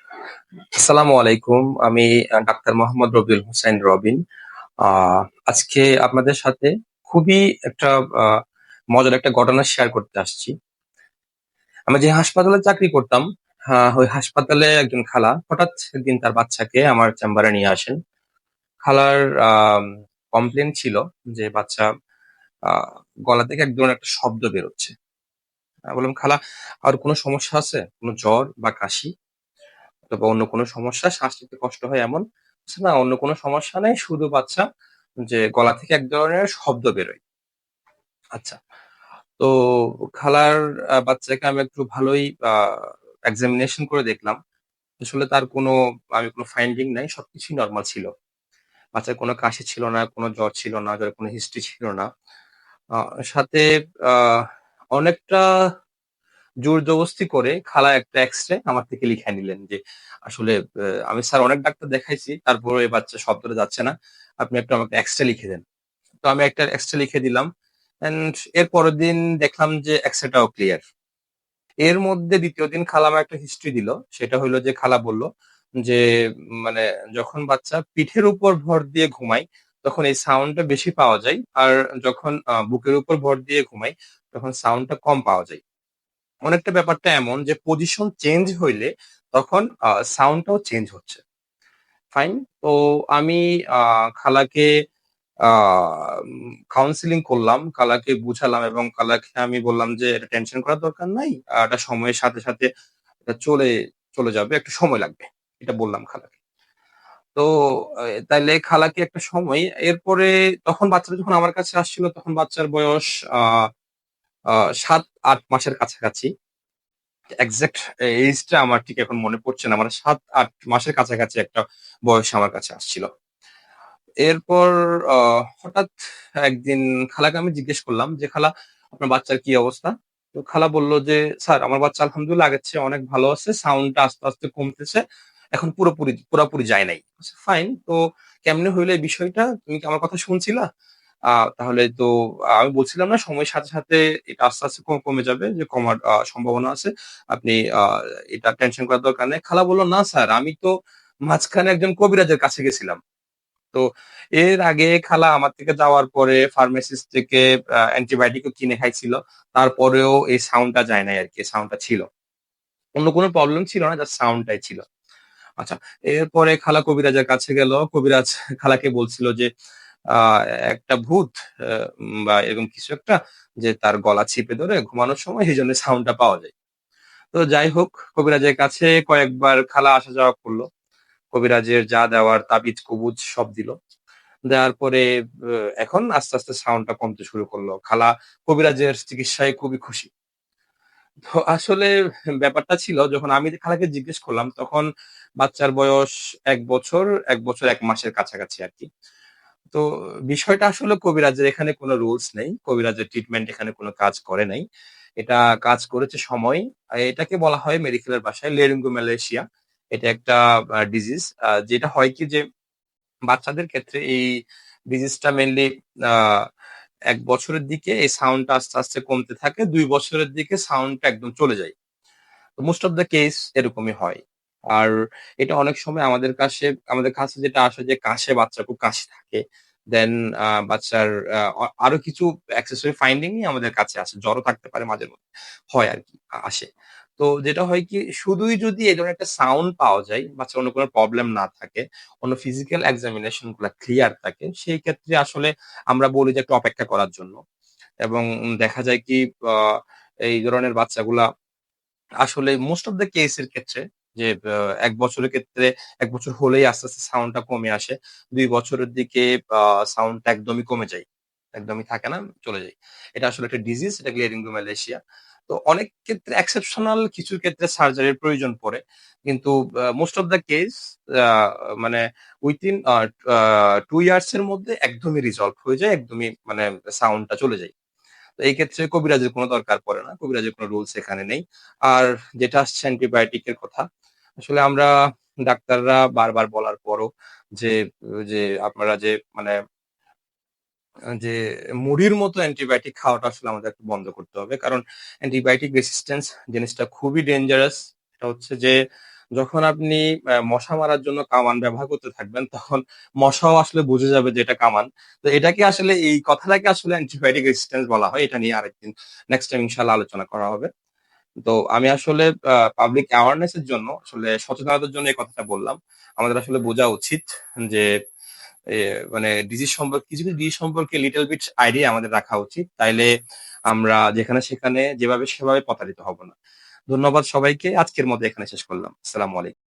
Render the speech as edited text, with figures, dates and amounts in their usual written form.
আসসালামু আলাইকুম। আমি ডাক্তার মোহাম্মদ রবিউল হোসেন রবিন। আহ, আজকে আপনাদের সাথে খুবই একটা আহ, মজার একটা ঘটনা শেয়ার করতে আসছি। আমি যে হাসপাতালে চাকরি করতাম, ওই হাসপাতালে একজন খালা হঠাৎ একদিন তার বাচ্চাকে আমার চেম্বারে নিয়ে আসেন। খালার কমপ্লেন ছিল যে বাচ্চা আহ, গলা থেকে এক ধরনের একটা শব্দ বেরোচ্ছে। বললাম, খালা, আর কোনো সমস্যা আছে? কোনো জ্বর বা কাশি অথবা অন্য কোনো সমস্যা, শ্বাস নিতে কষ্ট হয় এমন? বলছে, না, অন্য কোনো সমস্যা নেই, শুধু বাচ্চা যে গলা থেকে এক ধরনের শব্দ বেরোয়। আচ্ছা। তো খালার বাচ্চাকে আমি একটু ভালোই এক্সামিনেশন করে দেখলাম। আসলে তার কোনো, আমি কোনো ফাইন্ডিং নাই, সবকিছুই নর্মাল ছিল। বাচ্চার কোনো কাশি ছিল না, কোনো জ্বর ছিল না, জ্বরের কোনো হিস্ট্রি ছিল না। সাথে আহ অনেকটা জোর জবরদস্তি করে খালা একটা এক্সরে আমার থেকে লিখে নিলেন যে আসলে আমি স্যার অনেক ডাক্তার দেখাইছি, তারপরে এই বাচ্চা শব্দটা যাচ্ছে না, আপনি একটা আমাকে এক্সরে লিখে দেন। তো আমি একটা এক্সরে লিখে দিলাম। এন্ড এর পরের দিন দেখলাম যে এক্সরেটাও ক্লিয়ার। এর মধ্যে দ্বিতীয় দিন খালা আমার একটা হিস্ট্রি দিল। সেটা হলো যে খালা বলল যে মানে যখন বাচ্চা পিঠের উপর ভর দিয়ে ঘুমায় তখন এই সাউন্ডটা বেশি পাওয়া যায়, আর যখন বুকের উপর ভর দিয়ে ঘুমায় তখন সাউন্ডটা কম পাওয়া যায়। অনেকটা ব্যাপারটা এমন যে পজিশন চেঞ্জ হইলে তখন সাউন্ডটাও চেঞ্জ হচ্ছে। ফাইন। তো আমি খালাকে কাউন্সিলিং করলাম, খালাকে বুঝালাম এবং খালাকে আমি বললাম যে এটা টেনশন করার দরকার নাই, এটা সময়ের সাথে সাথে এটা চলে চলে যাবে, একটু সময় লাগবে, এটা বললাম খালাকে। তো তাইলে খালাকে একটা সময়, এরপরে তখন বাচ্চাটা যখন আমার কাছে আসছিল তখন বাচ্চার বয়স আহ 7-8 মাসের কাছাকাছি। এক্সাক্ট এইজটা আমার ঠিক এখন মনে পড়ছে না, আমার 7-8 মাসের কাছাকাছি একটা বয়স আমার কাছে আসছিল। এরপর হঠাৎ একদিন খালাকে আমি জিজ্ঞেস করলাম যে খালা, আপনার বাচ্চার কি অবস্থা? তো খালা বলল যে স্যার, আমার বাচ্চা আলহামদুলিল্লাহ আগের চেয়ে অনেক ভালো আছে, সাউন্ডটা আস্তে আস্তে কমতেছে, এখন পুরোপুরি পুরোপুরি যায় নাই। ফাইন। তো কেমনে হইলো এই বিষয়টা? তুমি কি আমার কথা শুনছিলা? তাহলে তো আমি বলছিলাম না সময়ের সাথে সাথে এটা আস্তে আস্তে কমে যাবে, যে কমার সম্ভাবনা আছে, আপনি এটা টেনশন করার দরকার নেই। খালা বললো, না স্যার, আমি তো মাঝখানে একজন কবিরাজের কাছে গেছিলাম। তো এর আগে খালা আমার থেকে যাওয়ার পরে ফার্মেসিস্ট থেকে অ্যান্টিবায়োটিকও কিনে খাইছিল, তারপরেও এই সাউন্ডটা যায় নাই আর কি, সাউন্ডটা ছিল। অন্য কোনো প্রবলেম ছিল না, জাস্ট সাউন্ডটাই ছিল। আচ্ছা। এরপরে খালা কবিরাজের কাছে গেল। কবিরাজ খালাকে বলছিল যে আহ একটা ভূত বা এরকম কিছু একটা, যে তার গলা চিপে ধরে ঘুমানোর সময় সেই জন্য সাউন্ডটা পাওয়া যায়। তো যাই হোক, কবিরাজের কাছে কয়েকবার খালা আসা যাওয়া করলো। কবিরাজের যা দেওয়ার তাবিজ কবুজ সব দিল। দেওয়ার পরে এখন আস্তে আস্তে সাউন্ডটা কমতে শুরু করলো। খালা কবিরাজের চিকিৎসায় খুবই খুশি। তো আসলে ব্যাপারটা ছিল, যখন আমি খালাকে জিজ্ঞেস করলাম তখন বাচ্চার বয়স 1 বছর, 1 বছর 1 মাসের কাছাকাছি আর কি। তো বিষয়টা আসলে কবিরাজের এখানে কোনো রুলস নেই, কবিরাজের ট্রিটমেন্ট এখানে কোনো কাজ করে নাই, এটা কাজ করেছে সময়। এটাকে বলা হয় মেডিকেলের ভাষায় লেরিঙ্গোম্যালেশিয়া। এটা একটা ডিজিজ, যেটা হয় কি যে বাচ্চাদের ক্ষেত্রে এই ডিজিজটা মেনলি আহ 1 বছরের দিকে এই সাউন্ডটা আস্তে আস্তে কমতে থাকে, 2 বছরের দিকে সাউন্ডটা একদম চলে যায়। মোস্ট অফ দ্য কেস এরকমই হয়। আর এটা অনেক সময় আমাদের কাছে যেটা আসে যে কাশে, বাচ্চা খুব কাশি থাকে, দেন বাচ্চার আরো কিছু অ্যাক্সেসরি ফাইন্ডিং আমাদের কাছে আসে, জ্বরও থাকতে পারে মাঝে মধ্যে, হয় আর কি, আসে। তো যেটা হয় কি, শুধুই যদি এই ধরনের একটা সাউন্ড পাওয়া যায়, বাচ্চার অন্য কোনো প্রবলেম না থাকে, অন্য ফিজিক্যাল এক্সামিনেশন গুলা ক্লিয়ার থাকে, সেই ক্ষেত্রে আসলে আমরা বলি যে একটু অপেক্ষা করার জন্য। এবং দেখা যায় কি আহ এই ধরনের বাচ্চাগুলা আসলে মোস্ট অফ দ্য কেস এর ক্ষেত্রে, যে 1 বছরের ক্ষেত্রে 1 বছর হলেই আস্তে আস্তে সাউন্ডটা কমে আসে, 2 বছরের দিকে সাউন্ডটা একদমই কমে যায়, একদমই থাকে না, চলে যায়। এটা আসলে একটা ডিজিজ, এটা লেরিঙ্গোম্যালেশিয়া। তো অনেক ক্ষেত্রে এক্সেপশনাল কিছু ক্ষেত্রে সার্জারির প্রয়োজন পড়ে, কিন্তু মোস্ট অফ দ্য কেস মানে উইথিন 2 ইয়ার্স এর মধ্যে একদমই রিজলভ হয়ে যায়, একদমই মানে সাউন্ডটা চলে যায়। তো এই ক্ষেত্রে কবিরাজের কোনো দরকার পড়ে না, কবিরাজের কোনো রুলস এখানে নেই। আর যেটা আসছে অ্যান্টিবায়োটিক এর কথা, আসলে আমরা ডাক্তাররা বারবার বলার পরও যে যে আপনারা যে মানে যে মুড়ির মতো অ্যান্টিবায়োটিক খাওয়াটা আসলে আমাদের একটু বন্ধ করতে হবে, কারণ অ্যান্টিবায়োটিক রেসিস্ট্যান্স জিনিসটা খুবই ডেঞ্জারাস। এটা হচ্ছে যে যখন আপনি মশা মারার জন্য কামান ব্যবহার করতে থাকবেন, তখন মশাও আসলে বুঝে যাবে যে এটা কামান। তো এটাকে আসলে এই কথাটাকে আসলে অ্যান্টিবায়োটিক রেজিস্ট্যান্স বলা হয়। এটা নিয়ে আরেকদিন নেক্সট টাইম ইনশাআল্লাহ আলোচনা করা হবে। তো আমি আসলে পাবলিক অ্যাওয়ারনেস এর জন্য আসলে সচেতনতার জন্য এই কথাটা বললাম। আমাদের আসলে বোঝা উচিত যে এ মানে ডিজিজ সম্পর্কে কিছু, কিছু ডিজিজ সম্পর্কে লিটল বিট আইডিয়া আমাদের রাখা উচিত। তাইলে আমরা যেখানে সেখানে যেভাবে সেভাবে প্রতারিত হব না। ধন্যবাদ সবাইকে। আজকের মতো এখানে শেষ করলাম। আসসালামু আলাইকুম।